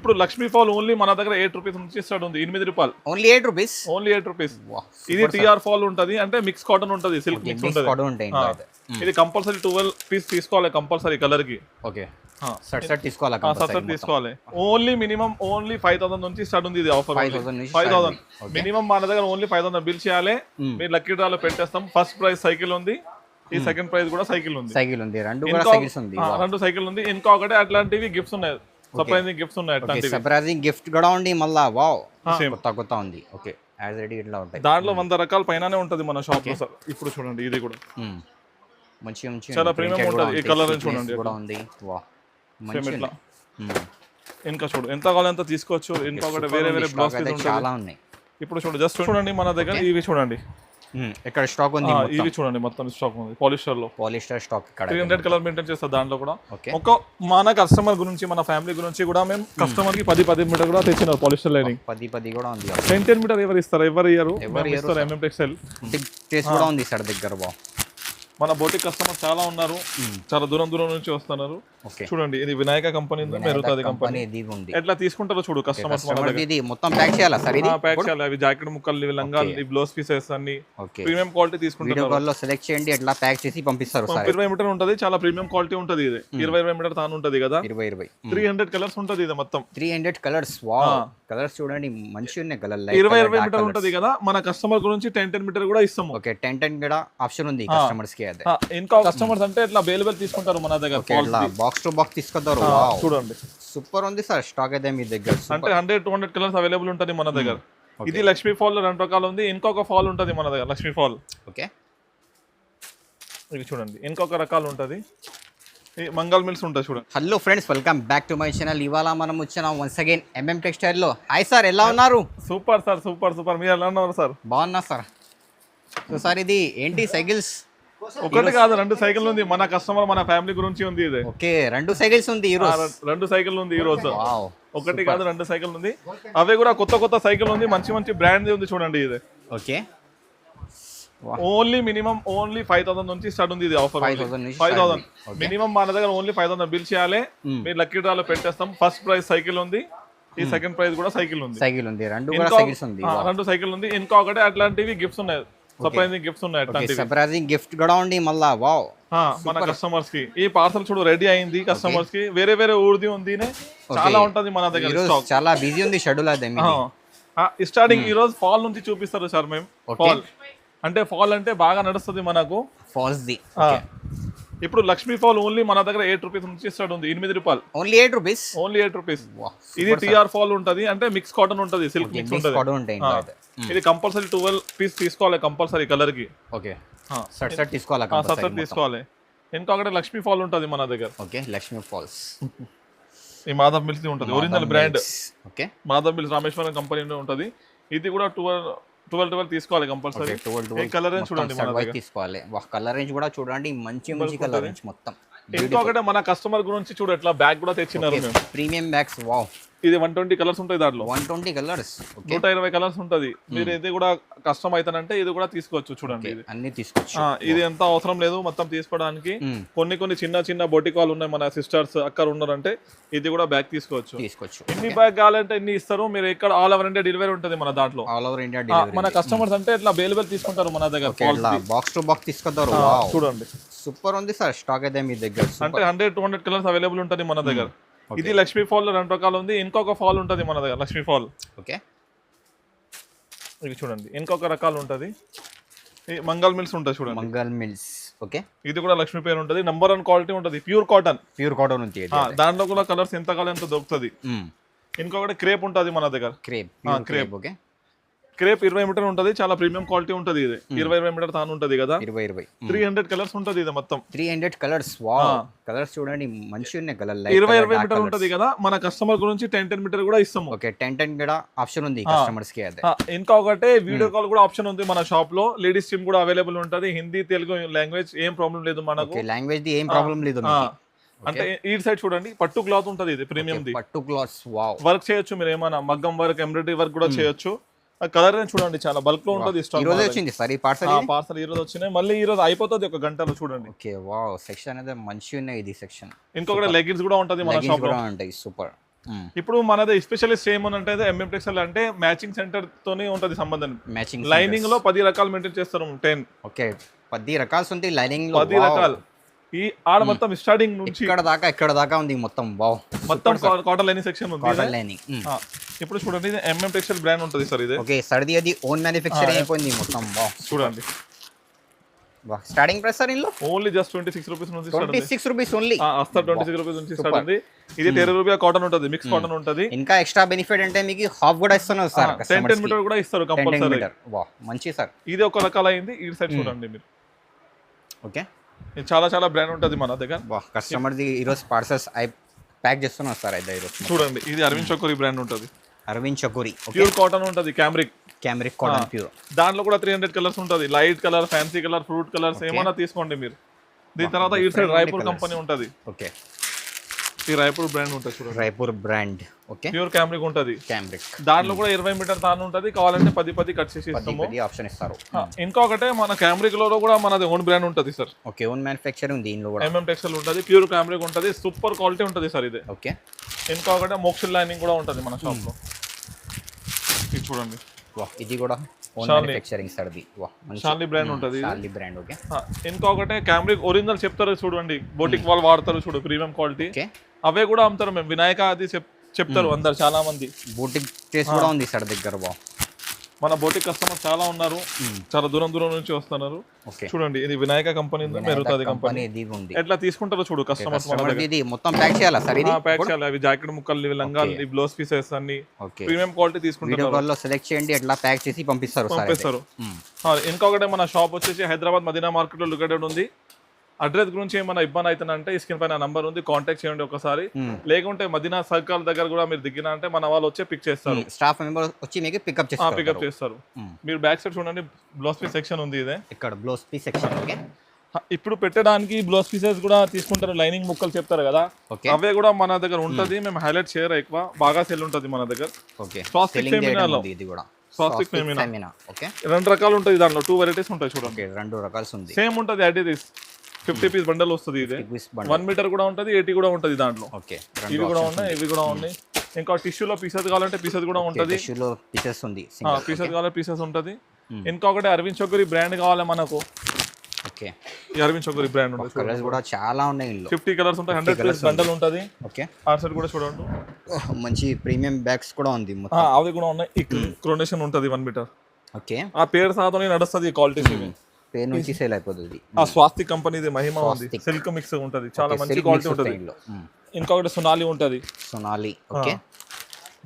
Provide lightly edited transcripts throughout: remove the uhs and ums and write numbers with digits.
ఇప్పుడు Lakshmi fall only మన దగ్గర 8 రూపీస్ నుంచి స్టార్ట్ ఉంది. 8 రూపాయలు ఓన్లీ 8 రూపీస్. Only 8 rupees. ఇది టిఆర్ ఫాల్ ఉంటది, అంటే మిక్స్ కాటన్ ఉంటది, సిల్క్ మిక్స్ ఉంటది. ఇది కంపల్సరీ 12 పీస్ తీసుకోవాలి కంపల్సరీ కలర్ కి. ఓకే, సెట్ తీసుకోవాలి, సెట్ తీసుకోవాలి. ఓన్లీ మినిమం ఓన్లీ 5000 నుంచి స్టార్ట్ ఉంది ఇది ఆఫర్. 5000 మినిమం మన దగ్గర ఓన్లీ 5000 బిల్ చేయాలి. మీరు లక్కీ డ్రాలో పెట్టేస్తాం. ఫస్ట్ ప్రైజ్ సైకిల్ ఉంది, ఈ సెకండ్ ప్రైజ్ కూడా సైకిల్ ఉంది. రెండు సైకిల్ ఉంది. ఇంకా ఒకటి అట్లాంటివి గిఫ్ట్స్ ఉన్నాయి, సర్ప్రైజింగ్ గిఫ్ట్స్ ఉన్నాయి. అట్లాంటివి సర్ప్రైజింగ్ గిఫ్ట్ కూడా ఉంది మళ్ళా. వావ్, కొత్త ఉంది. ఓకే, యాజ్ రెడీ ఇట్లా ఉంటాయి. దాంట్లో 100 రకాల పైననే ఉంటది మన షాప్ లో సార్. ఇప్పుడు చూడండి, ఇది కూడా మంచి చాలా ప్రీమియం ఉంటది. ఈ కలర్ చూడండి కూడా ఉంది. వావ్, మంచి ఇట్లా. ఇంకా చూడు, ఎంత కావాలో ఎంత తీసుకోవచ్చు. ఇంకా ఒకటి వేరే వేరే బ్లౌజ్ పీస్ చాలా ఉన్నాయి. ఇప్పుడు చూడండి, జస్ట్ చూడండి మన దగ్గర ఇవి చూడండి. ఇక్కడ స్టాక్ ఉంది, ఇవి చూడండి మొత్తం స్టాక్ ఉంది. పాలిస్టర్ స్టాక్ ఇక్కడ 300 కలర్ మెయింటైన్ చేస్తారు. దాంట్లో కూడా ఒక మన కస్టమర్ గురించి, మన ఫ్యామిలీ గురించి కూడా మేము కస్టమర్ కి 10 మీటర్ కూడా తెచ్చినారు. పాలిస్టర్ లైనింగ్ 10 కూడా ఉంది. 10 మీటర్ ఎవరు ఇస్తారు? ఎవరు ఇయ్యరు. MM టెక్స్టైల్ కూడా ఉంది సార్ దగ్గర. మన బోటిక్ కస్టమర్ చాలా ఉన్నారు, చాలా దూరం నుంచి వస్తున్నారు. చూడండి, ఇది వినాయక కంపెనీ, మెరుతుంది కంపెనీ. ఎట్లా తీసుకుంటారో చూడు కస్టమర్స్. మొత్తం ప్యాక్ చేయాలా సార్? ఇది ప్యాక్ చేయాలి. అవి జాకెట్ ముక్కలు, లంగాలు, బ్లౌజ్ పీసెస్ అన్ని ప్రీమియం క్వాలిటీ తీసుకుంటారు. సెలెక్ట్ చేయండి, ఎట్లా ప్యాక్ చేసి పంపిస్తారు. 20 మీటర్ ఉంటది, చాలా ప్రీమియం క్వాలిటీ ఉంటది. ఇది 20 మీటర్ తాను ఉంటది కదా. 300 కలర్స్ ఉంటది. ఇది మొత్తం 300 కలర్స్. వావ్, కలర్స్ చూడండి మంచిగా ఉన్నాయి. కలర్ 20 మీటర్ ఉంటది కదా. మన కస్టమర్ గురించి 10 మీటర్ కూడా ఇస్తాము. ఓకే, 10 కూడా ఆప్షన్ ఉంది కస్టమర్స్ కి. ఇంకా కస్టమర్స్ అంటే ఇట్లా బేలబుల్ తీసుకుంటారు మన దగ్గర. బాక్స్ టు బాక్స్ తీసుకుంటారు. చూడండి, సూపర్ ఉంది సార్ స్టాక్ అయితే మీ దగ్గర. అంటే 100-200 కలర్స్ అవైలబుల్ ఉంటుంది మన దగ్గర. ఇది లక్ష్మీ ఫాల్ లో 2 రకాలు ఉంది. ఇంకొక ఫాల్ ఉంటది మన దగ్గర, లక్ష్మీ ఫాల్. ఓకే, ఇది చూడండి, ఇంకొక రకాలు ఉంటది. మంగళ మిల్స్ ఉంటుంది చూడండి. Hello friends, welcome back to my channel. ఇవాళ మనం వచ్చిన వన్స్ అగైన్ MM టెక్స్టైల్ లో. హాయ్ సార్, ఎలా ఉన్నారు? Super sir, super. మీరు ఎలా ఉన్నారు సార్? బాగున్నా సార్. సో సార్, ఇది ఏంటి సైకిల్స్? ఒకటి కాదు, 2 సైకిల్ ఉంది. మన కస్టమర్, మన ఫ్యామిలీ గురించి ఉంది ఇది. ఓకే, 2 సైకిల్స్ ఉంది ఈ రోజు. 2 సైకిల్ ఉంది ఈ రోజు. ఒకటి కాదు, 2 సైకిల్ ఉంది. అవే కూడా కొత్త సైకిల్ ఉంది. మంచి బ్రాండ్ ఉంది చూడండి ఇది. ఓకే, ఓన్లీ మినిమం ఓన్లీ 5000 నుంచి స్టార్ట్ ఉంది ఇది ఆఫర్. 5000 మినిమం మన దగ్గర ఓన్లీ 5000 బిల్ చేయాలి. మీరు లక్కీ డ్రాలో పెట్టేస్తాం. ఫస్ట్ ప్రైజ్ సైకిల్ ఉంది, ఈ సెకండ్ ప్రైజ్ కూడా సైకిల్ ఉంది. రెండు సైకిల్ ఉంది. ఇంకా ఒకటి అట్లాంటివి గిఫ్ట్స్ ఉన్నాయి, సర్ప్రైజింగ్ గిఫ్ట్స్ ఉన్నాయి. అట్లాంటివి సర్ప్రైజింగ్ గిఫ్ట్ కూడా ఉంది మళ్ళా. వావ్, మన కస్టమర్స్ కి ఈ పార్సల్ చూడు రెడీ అయింది. కస్టమర్స్ కి వేరే ఊరిది ఉంది, చాలా ఉంటది మన దగ్గర. చాలా బిజీ ఉంది షెడ్యూల్. అదే స్టార్టింగ్ ఈ రోజు ఫాల్ నుంచి చూపిస్తారు సార్ మేము. ఫాల్ అంటే బాగా నడుస్తుంది మనకు. ఫాల్స్ ది ఇప్పుడు లక్ష్మీ ఫాల్ ఓన్లీ మన దగ్గర 8 రూపీస్ నుంచి స్టార్ట్ ఉంది. 8 రూపాయలు. Only 8 rupees. Only 8 rupees. ఇది టిఆర్ ఫాల్ ఉంటది, అంటే మిక్స్ కాటన్ ఉంటది, సిల్క్ మిక్స్ ఉంటది. ఇది కంపల్సరీ 12 పీస్ తీసుకోవాలి కంపల్సరీ కలర్ కి. ఓకే, సెట్ తీసుకోవాలి, సెట్ తీసుకోవాలి. ఇంకా ఒకటి లక్ష్మీ ఫాల్ ఉంటది మన దగ్గర. Okay, Lakshmi falls. ఈ మాధవ్ మిల్స్ ఉంటది, original brand. Okay, Madhav mills Rameswaram company ఉంటది. ఇది కూడా 12 తీసుకోవాలి కంపల్సరీ. కలర్ రేంజ్ చూడండి మన దగ్గర తీసుకోవాలి. కలర్ రేంజ్ కూడా చూడండి, మంచి కలర్ రేంజ్ మొత్తం. ఇంకొకటి మన కస్టమర్ గురించి చూడు, ఎట్లా బ్యాగ్ కూడా తెచ్చినారు మేము. Premium bags. వావ్, ఇది 120 కలర్స్ ఉంటాయి దాంట్లో. 120 కలర్స్, 120 కలర్స్ ఉంటది. మీరు ఇది కూడా కష్టం అవుతానంటే ఇది కూడా తీసుకోవచ్చు. చూడండి, అన్ని తీసుకోవచ్చు. ఇది ఎంత అవసరం లేదు మొత్తం తీసుకోవడానికి. కొన్ని చిన్న బొటిక్ వాళ్ళు ఉన్నాయి, మన సిస్టర్స్ అక్కడ ఉన్నారంటే ఇది కూడా బ్యాగ్ తీసుకోవచ్చు. ఎన్ని బ్యాగ్ కావాలంటే ఎన్ని ఇస్తారు. మీరు ఇక్కడ ఆల్ ఓవర్ ఇండియా డెలివరీ ఉంటుంది మన దాంట్లో. All over India delivery. మన కస్టమర్స్ అంటే ఇట్లా బేలబుల్ తీసుకుంటారు మన దగ్గర. బాక్స్ టు బాక్స్ తీసుకుంటారు. చూడండి, సూపర్ ఉంది సార్ స్టాక్ అయితే మీ దగ్గర. అంటే 100-200 కలర్స్ అవైలబుల్ ఉంటుంది మన దగ్గర. ఇది లక్ష్మీ ఫాల్ లో 2 రకాలు ఉంది. ఇంకొక ఫాల్ ఉంటది మన దగ్గర, లక్ష్మీ ఫాల్. ఓకే, ఇది చూడండి, ఇంకొక రకాలు ఉంటది. మంగళ మిల్స్ ఉంటుంది చూడండి. మంగళ మిల్స్. ఓకే, ఇది కూడా లక్ష్మీ పేరు ఉంటది. నంబర్ 1 క్వాలిటీ ఉంటది. ప్యూర్ కాటన్ ఉంది. దాంట్లో కూడా కలర్స్ ఎంత కాలం ఎంత దొరుకుతుంది. ఇంకొకటి క్రేప్ ఉంటది మన దగ్గర. క్రేప్. ఓకే, క్రేప్ 20 మీటర్ ఉంటది, చాలా ప్రీమియం క్వాలిటీ ఉంటది. ఇది 20 మీటర్ తాను ఉంటది కదా. 300 కలర్స్ ఉంటది. ఇది మొత్తం 300 కలర్స్. వావ్, కలర్స్ చూడండి మంచిగా ఉన్నాయి. కలర్ 20 మీటర్ ఉంటది కదా. మన కస్టమర్ గురించి 10 మీటర్ కూడా ఇస్తాము. ఓకే, 10 కూడా ఆప్షన్ ఉంది కస్టమర్స్ కి. అదే ఇంకా ఒకటి వీడియో కాల్ కూడా ఆప్షన్ ఉంది మన షాప్ లో. లేడీస్ సిమ్ కూడా అవైలబుల్ ఉంటది. హిందీ, తెలుగు లాంగ్వేజ్ ఏం ప్రాబ్లం లేదు మనకు. లాంగ్వేజ్ ది ఏం ప్రాబ్లం లేదు. అంటే ఈ సైడ్ చూడండి, పట్టు క్లాత్ ఉంటది. ఇది ప్రీమియం ది పట్టు క్లాత్. వావ్, వర్క్ చేయొచ్చు మీరు, ఏమైనా మగ్గం వర్క్, ఎంబ్రాయిడరీ వర్క్ కూడా చేయొచ్చు. కలర్ చూడండి, చాలా బల్క్ లో ఉంటది. పార్సల్ ఈ రోజు వచ్చినాయి. మళ్ళీ ఈ రోజు అయిపోతుంది 1 గంటలో. చూడండి. ఓకే, వావ్, సెక్షన్ అయితే మంచిగా ఉన్నాయి. ఇది సెక్షన్. ఇంకొకటి లెగ్గిన్స్ కూడా ఉంటది మన షాప్ లో. ఉంటాయి. సూపర్. ఇప్పుడు మనది స్పెషలిస్ట్ ఏమనంటే ఎంఎం టెక్స్టైల్ అంటే మ్యాచింగ్ సెంటర్ తోనే ఉంటది సంబంధం. మ్యాచింగ్ లైనింగ్ లో 10 రకాలు మెయింటైన్ చేస్తారు. 10 ఓకే 10 రకాలు ఉంది లైనింగ్ లో. 10 రకాలు ఈ ఆడ మొత్తం స్టార్టింగ్ నుంచి ఇక్కడ దాకా ఉంది మొత్తం. వావ్, మొత్తం కాటన్ లైనింగ్ సెక్షన్ ఉంది. Cotton lining. ఇప్పుడు చూడండి ఇది ఎంఎం టెక్స్టైల్ బ్రాండ్ ఉంటది సార్. ఇది ఓకే సర్ది అది ఓన్ మ్యానుఫ్యాక్చరింగ్ అయిపోయింది మొత్తం. వావ్ చూడండి. వావ్, స్టార్టింగ్ ప్రైస్ సార్ ఇందులో ఓన్లీ జస్ట్ 26 రూపీస్ నుంచి స్టార్ట్ ఉంది. 26 రూపీస్ ఓన్లీ. అస్తా 26 రూపీస్ నుంచి స్టార్ట్ ఉంది. ఇది 13 రూపాయ కాటన్ ఉంటది, మిక్స్ కాటన్ ఉంటది. ఇంకా ఎక్స్ట్రా బెనిఫిట్ అంటే మీకు హాఫ్ కూడా ఇస్తున్నారు సార్. 10 మీటర్ కూడా ఇస్తారు కంపల్సరీ. వావ్ మంచి సార్. ఇది ఒక రకాల అయింది. ఈ సైడ్ చూడండి మీరు. ఓకే చాలా చాలా బ్రాండ్ ఉంటది మన దగ్గర. వావ్, కస్టమర్ ది ఈరోజు పార్సల్స్ ప్యాక్ చేస్తున్నారు సార్. అయితే ఈరోజు చూడండి ఇది అరవింద్ చకోరి బ్రాండ్ ఉంటది. అరవింద్ చకోరి ప్యూర్ కాటన్ ఉంటది. Cambric cotton pure. దాంట్లో కూడా 300 కలర్స్ ఉంటది. Light colour, fancy colour, fruit colours ఏమైనా తీసుకోండి మీరు. దీని తర్వాత ఈ సైడ్ రాయపూర్ కంపెనీ ఉంటది. ఓకే ఈ రాయపూర్ బ్రాండ్ ఉంటది చూడండి. Raipur brand. Okay pure cambric ఉంటది. క్యామ్రిక్ దాంట్లో కూడా 20 మీటర్ తాను ఉంటది. కావాలంటే 10 కట్ చేసి ఇస్తాము. ఆప్షన్ ఇస్తారు. ఇంకొకటే మన క్యామ్రిక్ లో కూడా మనది ఓన్ బ్రాండ్ ఉంటది సార్. ఓకే ఓన్ మ్యానుఫ్యాక్చరింగ్ దీనిలో కూడా. ఎంఎం టెక్స్టైల్ ఉంటది. ప్యూర్ క్యామ్రిక్ ఉంటది. సూపర్ క్వాలిటీ ఉంటది సార్ ఇది. ఓకే ఇంకొకటే మోక్షల్ లైనింగ్ కూడా ఉంటది మన షాప్ లో. ఇది చూడండి. వాహ్, ఇది కూడా ఓన్ మ్యానుఫ్యాక్చరింగ్ సార్. ఇది వాహ్ మంచి షార్లీ బ్రాండ్ ఉంటది. Surely brand. Okay ఇంకొకటే cambric original చెప్తారు చూడండి. బోటిక్ వాళ్ళు వాడతారు చూడు, ప్రీమియం క్వాలిటీ. ఓకే అవే కూడా అమ్ముతారు. మేము వినాయక అది చెప్తారు అందరు చాలా మంది. బోటిక్ టేస్ట్ కూడా ఉంది సార్ దగ్గర. వావ్, మన బోటిక్ కస్టమర్ చాలా ఉన్నారు. చాలా దూరం నుంచి వస్తున్నారు. చూడండి ఇది వినాయక కంపెనీ మెరుతుంది కంపెనీ. ఎట్లా తీసుకుంటారో చూడు కస్టమర్స్. ఇది మొత్తం ప్యాక్ చేయాలా సార్? ఇది ప్యాక్ చేయాలి. అవి జాకెట్ ముక్కలు, లంగాలు, బ్లౌజ్ పీసెస్ అన్ని ప్రీమియం క్వాలిటీ తీసుకుంటారు. వీడియో కాల్ లో సెలెక్ట్ చేయండి, ఎట్లా ప్యాక్ చేసి పంపిస్తారు. ఇంకొకటి మన షాప్ వచ్చేసి హైదరాబాద్ మదీనా మార్కెట్ లో లొకేటెడ్ ఉంది. అడ్రస్ గురించి ఏమైనా ఇబ్బంది అవుతుందంటే స్క్రీన్ పైన నంబర్ ఉంది, కాంటాక్ట్ చేయండి ఒకసారి. లేకుంటే మదీనా సర్కిల్ దగ్గర కూడా మీరు దిగినా అంటే మన వాళ్ళు వచ్చి పిక్ చేస్తారు. స్టాఫ్ మెంబర్ వచ్చి మీకు పికప్ చేస్తారు. మీరు బ్యాక్ సైడ్ చూడండి, బ్లౌజ్ పీస్ సెక్షన్ ఉంది. ఇదే ఇక్కడ బ్లౌజ్ పీస్ సెక్షన్. ఓకే ఇప్పుడు పెట్టడానికి బ్లౌజ్ పీసెస్ కూడా తీసుకుంటారు. లైనింగ్ ముక్కలు చెప్తారు కదా, అవే కూడా మన దగ్గర ఉంటది. మేము హైలైట్ చేయరు, ఎక్కువ బాగా సెల్ ఉంటది మన దగ్గర. Okay swastik ఫెమినాలో swastik Femina. Okay 2 రకాలు ఉంటాయి. దాంట్లో 2 వెరైటీస్ ఉంటాయి చూడండి. 2 రకాలు ఉంది. సేమ్ ఉంటది. అట్ ఇది 50 పీస్ బండల్ వస్తుంది. ఇది 1 మీటర్ కూడా ఉంటది, 80 కూడా ఉంటది దాంట్లో. ఇవి కూడా ఉన్నాయి, ఇవి కూడా ఉన్నాయి. ఇంకా టిష్యూలో పీసెస్ కావాలంటే పీసెస్ కూడా ఉంటది. పీసెస్ కావాలంటే పీసెస్ ఉంటది. ఇంకొకటి అరవింద్ చౌకరీ బ్రాండ్ కావాలి మనకు. ఓకే ఈ అరవింద్ చౌకరీ బ్రాండ్ ఉంటుంది. కలర్స్ కూడా చాలా ఉన్నాయి. 50 కలర్స్ ఉంటాయి. 100 పీస్ బండల్ ఉంటది. ఓకే ఆ సైడ్ కూడా చూడండి. మంచి ప్రీమియం బ్యాగ్స్ కూడా ఉంది. అవి కూడా ఉన్నాయి. ఈ క్రోనేషన్ ఉంటది 1 మీటర్. ఓకే ఆ పేరు సాధన నడుస్తుంది. క్వాలిటీ పేరు నుంచి సేల్ అయిపోతుంది. ఆ స్వాస్తిక్ కంపెనీది మహిమ ఉంది. సిల్క్ మిక్స్ ఉంటది. చాలా మంచి క్వాలిటీ ఉంటది. ఇంకొకటి సొనాలి ఉంటది. సొనాలి. ఓకే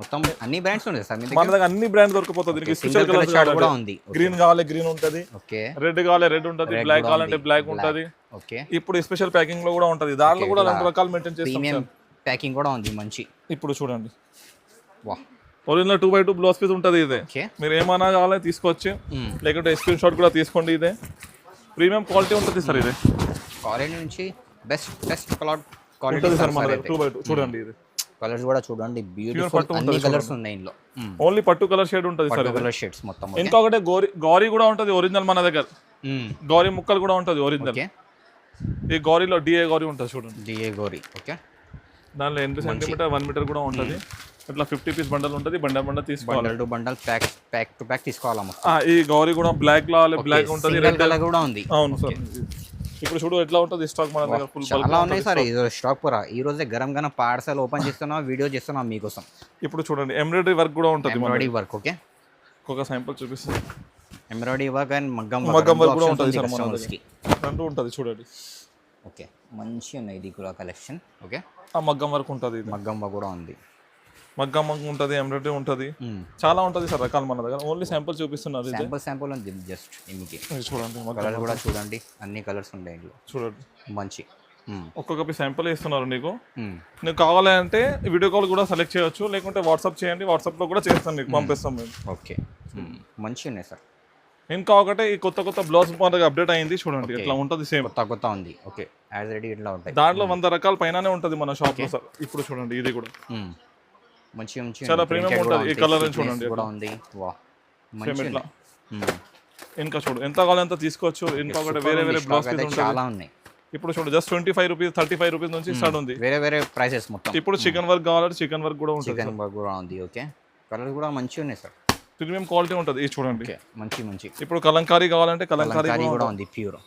మొత్తం అన్ని బ్రాండ్స్ ఉన్నాయి సార్ మన దగ్గర. అన్ని బ్రాండ్ దొరికిపోతుంది. దీనికి స్పెషల్ కలర్ కూడా ఉంది. గ్రీన్ కావాలి గ్రీన్ ఉంటది. ఓకే రెడ్ కావాలి రెడ్ ఉంటది. బ్లాక్ కావాలంటే బ్లాక్ ఉంటది. ఓకే ఇప్పుడు స్పెషల్ ప్యాకింగ్ లో కూడా ఉంటది. దాంట్లో కూడా 2 రకాలు మెయింటైన్ చేస్తాం. ప్రీమియం ప్యాకింగ్ కూడా ఉంది మంచి. ఇప్పుడు చూడండి. వాహ్, ఒరిజినల్ 2x2 బ్లౌజ్ పీస్ ఉంటుంది. ఇదే మీరు ఏమైనా కావాలి తీసుకోవచ్చు, లేకుంటే స్క్రీన్ షాట్ కూడా తీసుకోండి. ఇదే ప్రీమియం క్వాలిటీ ఉంటుంది సార్. ఇదే క్వాలిటీ నుంచి బెస్ట్ క్వాలిటీ సార్ మన 2x2. చూడండి ఇది కలర్స్ కూడా చూడండి. బ్యూటిఫుల్ అన్ని కలర్స్ ఉన్నాయి ఇందులో. ఓన్లీ పట్టు కలర్ షేడ్ ఉంటుంది సార్. కలర్ షేడ్స్ మొత్తం. ఇంకొకటి గౌరీ కూడా ఉంటుంది ఒరిజినల్ మన దగ్గర. గౌరీ ముక్కలు కూడా ఉంటుంది ఒరిజినల్. ఈ గౌరీలో డిఏ గౌరీ ఉంటుంది చూడండి. డిఏ గౌరీ. ఓకే దానిలో 8 సెంటీమీటర్ 1 మీటర్ కూడా ఉంటుంది. ఇట్లా 50 పీస్ బండల్ ఉంటుంది. బండల్ తీసుకోవాలి. బండల్ ప్యాక్ టు ప్యాక్ తీసుకోవాలి. ఈ గౌరీ కూడా బ్లాక్ లో బ్లాక్ ఉంటుంది. రెడ్ కలర్ కూడా ఉంది. అవును సార్. ఇప్పుడు చూడు ఎట్లా ఉంటుంది స్టాక్ మన దగ్గర. ఫుల్ చాలా ఉన్నాయి సార్. ఈ స్టాక్ పూరా ఈ రోజే గరం పార్సల్ ఓపెన్ చేస్తున్నా, వీడియో చేస్తున్నా మీకోసం. ఇప్పుడు చూడండి ఎంబ్రాయిడరీ వర్క్ కూడా ఉంటుంది. Embroidery work. ఓకే ఒక శాంపుల్ చూపిస్తాను. ఎంబ్రాయిడరీ వర్క్ అండ్ మగ్గం వర్క్ కూడా ఉంటుంది సార్ మన దగ్గర. 2 ఉంటుంది చూడండి. ఓకే మంచి ఉన్నాయి ఇది కూడా కలెక్షన్. ఓకే ఆ మగ్గం వర్క్ ఉంటుంది. మగ్గం వర్క్ కూడా ఉంది. మగ్గం ఉంటుంది, ఎంబ్రాయిడరీ ఉంటుంది, చాలా ఉంటుంది సార్ రకాలు మన దగ్గర. ఓన్లీ శాంపుల్ చూపిస్తున్నారు. శాంపుల్ ఉంది జస్ట్ మీకు. చూడండి కలర్ కూడా చూడండి. అన్ని కలర్స్ ఉంటాయి చూడండి. మంచి ఒక్కొక్క పీస్ శాంపుల్ ఇస్తున్నారు నీకు. నీకు కావాలంటే వీడియో కాల్ కూడా సెలెక్ట్ చేయొచ్చు, లేకుంటే వాట్సాప్ చేయండి. వాట్సాప్లో కూడా చేస్తాం, నీకు పంపిస్తాం మేము. ఓకే మంచి ఉన్నాయి సార్. ఇంకా ఒకటే ఈ కొత్త బ్లౌజ్ మనకి అప్డేట్ అయింది చూడండి. ఇట్లా ఉంటుంది సేమ్ కొత్త ఉంది. ఓకే యాజ్ రెడీ ఇట్లా ఉంటాయి. దాంట్లో 100 రకాల పైననే ఉంటుంది మన షాప్లో సార్. ఇప్పుడు చూడండి ఇది కూడా మంచి చాలా ప్రీమియం ఉంటుంది. ఈ కలర్ చూడండి కూడా ఉంది. వాహ్ మంచి. ఇంకా చూడు ఎంత కావాలో ఎంత తీసుకోవచ్చు. ఇంకొకటి వేరే బ్లౌజ్ పీస్ చాలా ఉన్నాయి. ఇప్పుడు చూడండి జస్ట్ 25 రూపీస్ 35 రూపీస్ నుంచి స్టార్ట్ ఉంది. వేరే వేరే ప్రైసెస్ మొత్తం. ఇప్పుడు చికెన్ వర్క్ కావాలంటే చికెన్ వర్క్ కూడా ఉంటుంది. చికెన్ వర్క్ కూడా ఉంది. ఓకే, కలర్స్ కూడా మంచిగా ఉన్నాయి సార్. ప్రీమియం క్వాలిటీ ఉంటుంది. ఇది చూడండి మంచి. ఇప్పుడు కలంకారీ కావాలంటే కలంకారీ కూడా ఉంది ప్యూర్.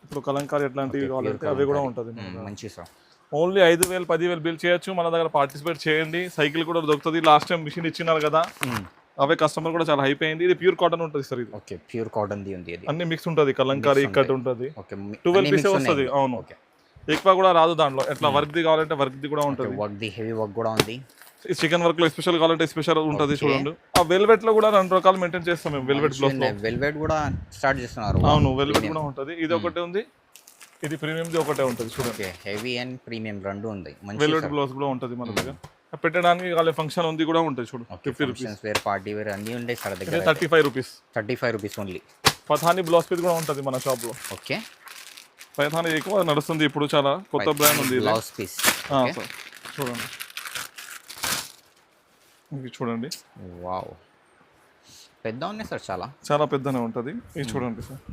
ఇప్పుడు కలంకారీ ఎట్లాంటివి కావాలంటే అవి కూడా ఉంటుంది. మంచి సార్. ఓన్లీ 5,000 10,000 బిల్ చేయొచ్చు. మన దగ్గర పార్టిసిపేట్ చేయండి. సైకిల్ కూడా దొరుకుతుంది. లాస్ట్ టైం మిషన్ ఇచ్చినారు కదా, అవే కస్టమర్ కూడా చాలా హైప్ అయింది. ఇది ప్యూర్ కాటన్ ఉంటుంది సార్. ఇది ఓకే, ప్యూర్ కాటన్ ది ఉంది. అన్ని మిక్స్ ఉంటుంది. కలంకారీ కట్ ఉంటుంది. 12 పీసెస్ వస్తుంది. అవును, ఎక్కువ కూడా రాదు దాంట్లో. ఎట్లా వర్క్ ది కావాలంటే వర్క్ ది కూడా ఉంటుంది. వర్క్ ది హెవీ వర్క్ కూడా ఉంది. చికెన్ వర్క్ లో స్పెషల్ కావాలంటే స్పెషల్ ఉంటుంది. చూడండి ఆ వెల్వెట్ లో కూడా 2 రకాలు మెయింటైన్ చేస్తాం మేము. వెల్వెట్ బ్లౌజ్ లో వెల్వెట్ కూడా స్టార్ట్ చేస్తున్నారు. అవును, వెల్వెట్ కూడా ఉంటుంది. ఇది ఒకటే ఉంది, ఇది ప్రీమియం ది ఒకటే ఉంటుంది. చూడండి హెవీ అండ్ ప్రీమియం రెండు ఉంది. వెల్వెట్ బ్లౌజ్ కూడా ఉంటుంది మన దగ్గర. పెట్టడానికి వాళ్ళ ఫంక్షన్ ఉంది కూడా ఉంటుంది. చూడు 50 రూపీస్. వేర్ పార్టీ వేర్ అన్ని ఉంటాయి సార్ దగ్గర. 35 rupees. 35 rupees only. Pathani blouse piece కూడా ఉంటుంది మన షాప్ లో. ఓకే, పథానీ ఎక్కువ నడుస్తుంది ఇప్పుడు, చాలా కొత్త బ్రాండ్ ఉంది. బ్లౌజ్ పీస్ చూడండి, ఇది చూడండి. వావ్, పెద్ద ఉన్నాయి సార్, చాలా పెద్దనే ఉంటుంది. ఇది చూడండి సార్.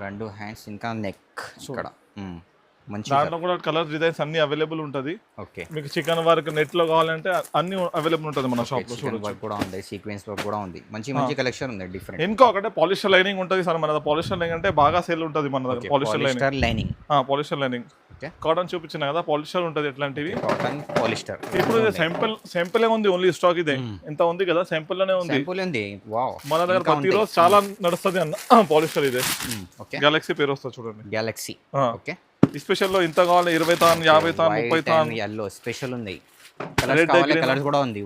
రెండు హ్యాండ్స్ ఇంకా నెక్ ఇక్కడ మంచి. దాంట్లో కూడా కలర్ డిజైన్స్ అన్ని అవైలబుల్ ఉంటుంది. ఓకే, మీకు చికెన్ వర్క్ నెట్ లో కావాలంటే అన్ని అవైలబుల్ ఉంటుంది మన షాప్ లో. చూడండి వర్క్ కూడా ఉంది, సీక్వెన్స్ వర్క్ కూడా ఉంది. మంచి కలెక్షన్ ఉంది. డిఫరెంట్. ఇంకొకటి పాలిస్టర్ లైనింగ్ ఉంటుంది సార్ మన దగ్గర. పాలిస్టర్ లైనింగ్ అంటే బాగా సేల్ ఉంటుంది మన దగ్గర. Polyester lining. Polyester lining. Cotton చూపించిన కదా, పాలిస్టర్ ఉంటుంది. ఎట్లాంటివి కాటన్ పాలిస్టర్. ఇప్పుడు సింపుల్ ఉంది. ఓన్లీ స్టాక్ ఇదే ఎంత ఉంది కదా, సింపుల్ లోనే ఉంది. మన దగ్గర ప్రతి రోజు చాలా నడుస్తుంది అన్న పాలిస్టర్. ఇదే గెలాక్సీ పేరు వస్తుంది చూడండి. గెలాక్సీ. ఓకే, స్పెషల్ లో ఇంత కావాలి 20 తాన్ 50 తాన్ 30 తాన్. ఎల్లో స్పెషల్ ఉంది. కలర్స్ కూడా ఉంది.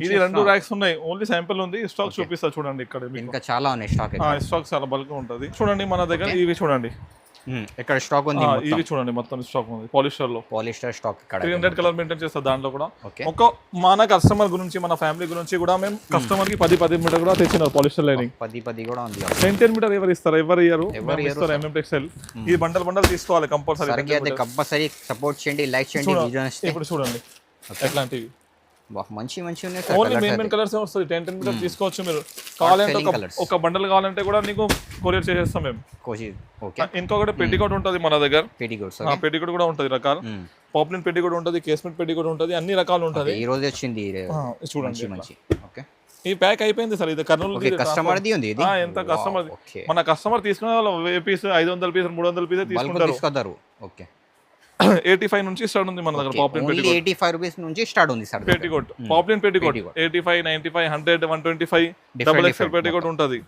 ఇది 2 ర్యాక్స్ ఉన్నాయి. ఓన్లీ శాంపిల్ ఉంది. స్టాక్ చూపిస్తా చూడండి. ఇక్కడ ఇంకా చాలా ఉన్నాయి స్టాక్. స్టాక్ చాలా బల్క్ ఉంటుంది. చూడండి మన దగ్గర ఇవి చూడండి. ఇక్కడ స్టాక్ ఉంది. ఇవి చూడండి మొత్తం స్టాక్ ఉంది. పాలిస్టర్ స్టాక్ ఇక్కడ 300 కలర్ మెయింటైన్ చేస్తా. దాంట్లో కూడా ఒక మన కస్టమర్ గురించి మన ఫ్యామిలీ గురించి కూడా మేము కస్టమర్ కి 10 మీటర్ కూడా తెచ్చినారు. పాలిస్టర్ లైనింగ్ 10 కూడా ఉంది. 10 మీటర్ ఎవరు ఇస్తారు? ఎవరు ఇయ్యరు. MM textile. ఈ బండల్ తీసుకోవాలి కంపల్సరీ. సపోర్ట్ చేయండి, లైక్ చేయండి. ఇప్పుడు చూడండి ఎట్లాంటివి మంచి ఉన్నాయి. ఓన్లీ మెయిన్ కలర్స్ వస్తుంది. 10 మీటర్ తీసుకోవచ్చు మీరు. కావాలంటే ఒక బండల్ కావాలంటే కూడా నీకు కొరియర్ చేసేస్తాం మేము. ఇంకొకటి పెట్టికోట్ ఉంటుంది మన దగ్గర. పెట్టికోట్ కూడా ఉంటుంది రకాలు. పాపులర్ పెట్టికోట్ ఉంటుంది, కేస్మెంట్ పెట్టికోట్ ఉంటుంది, అన్ని రకాలు ఉంటుంది. ఈ రోజు వచ్చింది చూడండి. మంచి. ఓకే, ఈ ప్యాక్ అయిపోయింది సార్. ఇది కర్నూలు కస్టమర్ ది ఉంది. ఎంత కస్టమర్ మన కస్టమర్ తీసుకునే వాళ్ళు 1000 పీస్ 500 పీస్ 300 పీస్ తీసుకుంటారు. ఓకే, 85 నుంచి స్టార్ట్ ఉంది మన దగ్గర. పాపులర్ పెట్టికోట్ 85 రూపీస్ నుంచి స్టార్ట్ ఉంది sir. Petticoat popular petticoat 85 95 100 125 double XL petticoat ఉంటుంది.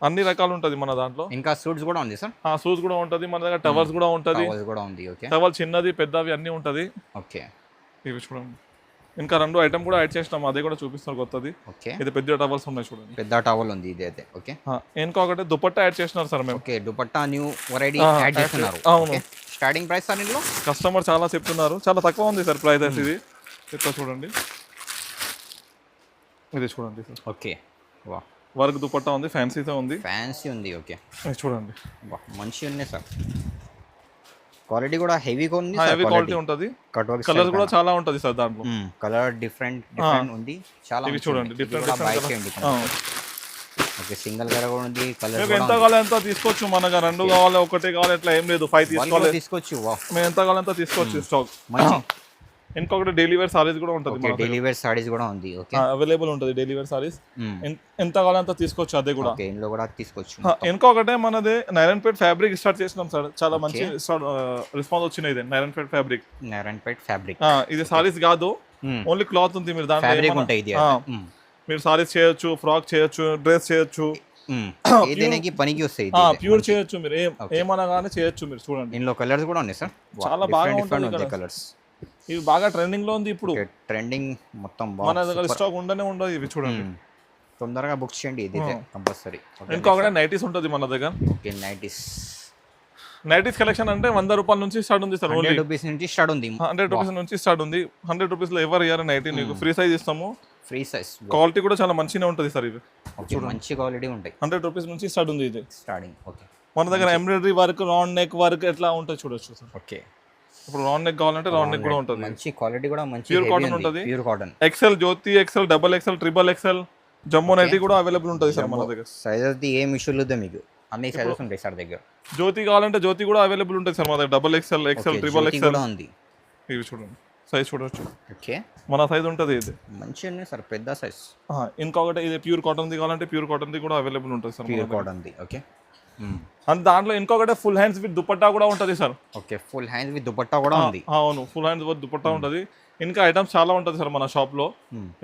అన్ని రకాలు ఉంటుంది మన దాంట్లో. ఇంకా సూట్స్ కూడా ఉంది సార్. సూట్స్ కూడా ఉంటుంది మన దగ్గర. టవల్స్ కూడా ఉంటుంది. టవల్ చిన్నది పెద్దవి అన్ని ఉంటుంది. ఓకే, ఇవి చూడండి. ఇంకా 2 ఐటమ్ కూడా యాడ్ చేసినాం, అదే కూడా చూపిస్తారు కొత్తది. ఇది పెద్ద టవల్స్ ఉన్నాయి చూడండి. పెద్ద టవల్ ఉంది ఇది అయితే. ఓకే, ఇంకొకటి దుపట్టా యాడ్ చేసినారు సార్ మేము. Okay, dupatta new variety add చేస్తున్నారు. అవును, స్టార్టింగ్ ప్రైస్ సార్ ఇందులో కస్టమర్ చాలా చెప్తున్నారు. చాలా తక్కువ ఉంది సార్ ప్రైస్. ఇది ఇక్కడ చూడండి. ఇది చూడండి సార్. ఓకే, వా వర్క్ దుపట్టా ఉంది. ఫ్యాన్సీ ఉంది. ఓకే, చూడండి మంచి ఉన్నాయి సార్. క్వాలిటీ కూడా హెవీగా ఉంది. హెవీ క్వాలిటీ ఉంటుంది. కలర్ కూడా చాలా ఉంటుంది సార్ దాంట్లో. కలర్ డిఫరెంట్ ఉంది చాలా. ఇవి చూడండి డిఫరెంట్. ఓకే, సింగిల్ కలర్ కూడా ఉంది. కలర్ ఎంత కావాలి ఎంత తీసుకోవచ్చు. మనకు 2 కావాలి, 1 కావాలి, ఎట్లా ఏం లేదు. 5 తీసుకోవచ్చు. మేము ఎంత కావాలి ఎంత తీసుకోవచ్చు స్టాక్. ఇంకొకటి డైలీ వేర్ సారీస్ కూడా ఉంటుంది. డైలీ వేర్ సారీస్ కూడా ఉంది. ఓకే, అవైలబుల్ ఉంటుంది డైలీ వేర్ సారీస్. ఎంత కావాలంత తీసుకోవచ్చు. అదే కూడా ఇందులో కూడా తీసుకోవచ్చు. ఇంకొకటి మనది నారాయణపేట్ ఫ్యాబ్రిక్ స్టార్ట్ చేసినాం సార్. చాలా మంచి రెస్పాన్స్ వచ్చింది. ఇది నారాయణపేట్ ఫ్యాబ్రిక్. ఇది సారీస్ కాదు, ఓన్లీ క్లాత్ ఉంది. మీరు దాంట్లో మీరు సారీస్ చేయొచ్చు, ఫ్రాక్ చేయొచ్చు, డ్రెస్ చేయొచ్చు, పనికి వస్తాయి. ప్యూర్ చేయొచ్చు. మీరు ఏమన్నా కానీ చేయొచ్చు. మీరు చూడండి ఇందులో కలర్స్ కూడా ఉన్నాయి సార్. చాలా బాగా ఉంటుంది కలర్స్. ఇవి బాగా ట్రెండింగ్ లో ఉంది ఇప్పుడు. ట్రెండింగ్ మొత్తం మన దగ్గర స్టాక్ ఉండదు. ఇవి చూడండి, తొందరగా బుక్ చేయండి. ఇది కంపల్సరీ. ఇంకొకటి నైటీస్ ఉంటుంది మన దగ్గర. ఓకే, నైటీస్ కలెక్షన్ అంటే 100 రూపాయల నుంచి స్టార్ట్ ఉంది సార్. 100 రూపీస్ నుంచి స్టార్ట్ ఉంది. 100 రూపీస్ నుంచి స్టార్ట్ ఉంది. 100 రూపీస్ లో ఎవరు ఇయర్ నైటీ నీకు ఫ్రీ సైజ్ ఇస్తాము. Free size. క్వాలిటీ కూడా చాలా మంచిగా ఉంటుంది సార్. ఇది మంచి క్వాలిటీ ఉంటాయి. 100 రూపీస్ నుంచి స్టార్ట్ ఉంది. ఇది స్టార్టింగ్. ఓకే, మన దగ్గర embroidery work, round neck work ఎట్లా ఉంటుంది చూడొచ్చు సార్. ఓకే, ఇప్పుడు రౌండ్ నెక్ కావాలంటే రౌండ్ నెక్ కూడా ఉంటుంది. మంచి క్వాలిటీ కూడా మంచి ప్యూర్ కాటన్ ఉంటుంది. Pure cotton. Excel, Jyoti excel, double excel, triple excel, jumbo nightie కూడా అవైలబుల్ ఉంటుంది సార్ మన దగ్గర. సైజెస్ ది ఏం ఇష్యూ లేదు మీకు. అన్ని సైజెస్ ఉంటాయి సార్ దగ్గర. జ్యోతి కావాలంటే జ్యోతి కూడా అవైలబుల్ ఉంటుంది సార్ మా దగ్గర. Double XL, XL, triple XL కూడా ఉంది. ఇవి చూడండి, సైజ్ చూడొచ్చు. ఓకే, మన సైజ్ ఉంటుంది ఇది. మంచిగా ఉంది సార్, పెద్ద సైజ్. ఇంకొకటి ఇది ప్యూర్ కాటన్ది కావాలంటే ప్యూర్ కాటన్ది కూడా అవైలబుల్ ఉంటుంది సార్. ప్యూర్ కాటన్ది. ఓకే, అండ్ దాంట్లో ఇంకొకటి ఫుల్ హ్యాండ్స్ విత్ దుపట్టా కూడా ఉంటుంది sir. Okay, full hands with dupatta కూడా ఉంది. అవును, ఫుల్ హ్యాండ్స్ విత్ దుపట్టా ఉంటుంది. ఇంకా ఐటమ్స్ చాలా ఉంటుంది సార్ మన షాప్లో.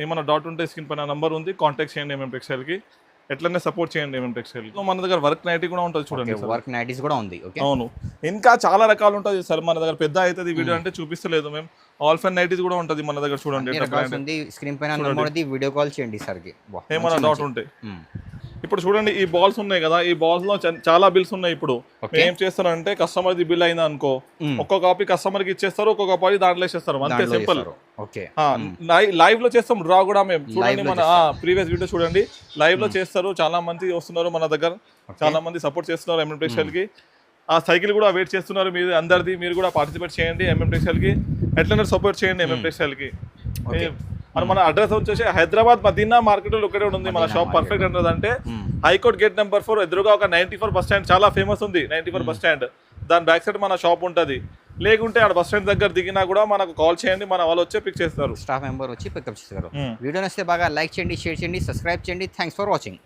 ఏమన్నా డౌట్ ఉంటే స్క్రీన్ పైన నంబర్ ఉంది, కాంటాక్ట్ చేయండి MM టెక్స్టైల్కి. ఎట్లనే సపోర్ట్ చేయండి MM టెక్స్టైల్. మన దగ్గర వర్క్ నైటీ కూడా ఉంటుంది చూడండి. వర్క్ నైటీస్ కూడా ఉంది. ఓకే, అవును, ఇంకా చాలా రకాలు ఉంటుంది సార్ మన దగ్గర. పెద్ద అవుతుంది వీడియో అంటే చూపిస్తలేదు మేము. ఆల్ఫన్ నైటీస్ కూడా ఉంటుంది మన దగ్గర చూడండి. స్క్రీన్ పైన నంబర్ ఉంది, వీడియో కాల్ చేయండి సార్కి ఏమన్నా డౌట్ ఉంటే. ఇప్పుడు చూడండి, ఈ బాల్స్ ఉన్నాయి కదా, ఈ బాల్స్ లో చాలా బిల్స్ ఉన్నాయి. ఇప్పుడు ఏం చేస్తారంటే కస్టమర్ ది బిల్ అయిందా అనుకో, ఒక్కో కాపీ కస్టమర్ కి ఇచ్చేస్తారు, ఒక్కొక్క కాపీ దాంట్లో వేసేస్తారు. అంతే సింపుల్. లైవ్ లో చేస్తాం డ్రా కూడా మేము. చూడండి మన ప్రీవియస్ వీడియో చూడండి, లైవ్ లో చేస్తారు. చాలా మంది వస్తున్నారు మన దగ్గర, చాలా మంది సపోర్ట్ చేస్తున్నారు MM టెక్స్టైల్ కి. ఆ సైకిల్ కూడా వెయిట్ చేస్తున్నారు మీరు అందరిది. మీరు కూడా పార్టిసిపేట్ చేయండి MM టెక్స్టైల్ కి, ఎట్లనే సపోర్ట్ చేయండి MM టెక్స్టైల్ కి. మన అడ్రస్ వచ్చేసి హైదరాబాద్ మదీనా మార్కెట్ లో ఒకటే ఉంది మన షాప్. పర్ఫెక్ట్ అడ్రస్ అంటే హైకోర్ట్ గేట్ నెంబర్ 4 ఎదురుగా ఒక 94 బస్ స్టాండ్ చాలా ఫేమస్ ఉంది. 94 బస్ స్టాండ్, దాని బ్యాక్ సైడ్ మన షాప్ ఉంటుంది. లేకుంటే ఆడ బస్ స్టాండ్ దగ్గర దిగినా కూడా మనకు కాల్ చేయండి, మన వాళ్ళు వచ్చి పిక్ చేస్తారు. స్టాఫ్ మెంబర్ వచ్చి పికప్ చేస్తారు. వీడియో నచ్చితే బాగా లైక్ చేయండి, షేర్ చేయండి, సబ్స్క్రైబ్ చేయండి. Thanks for watching.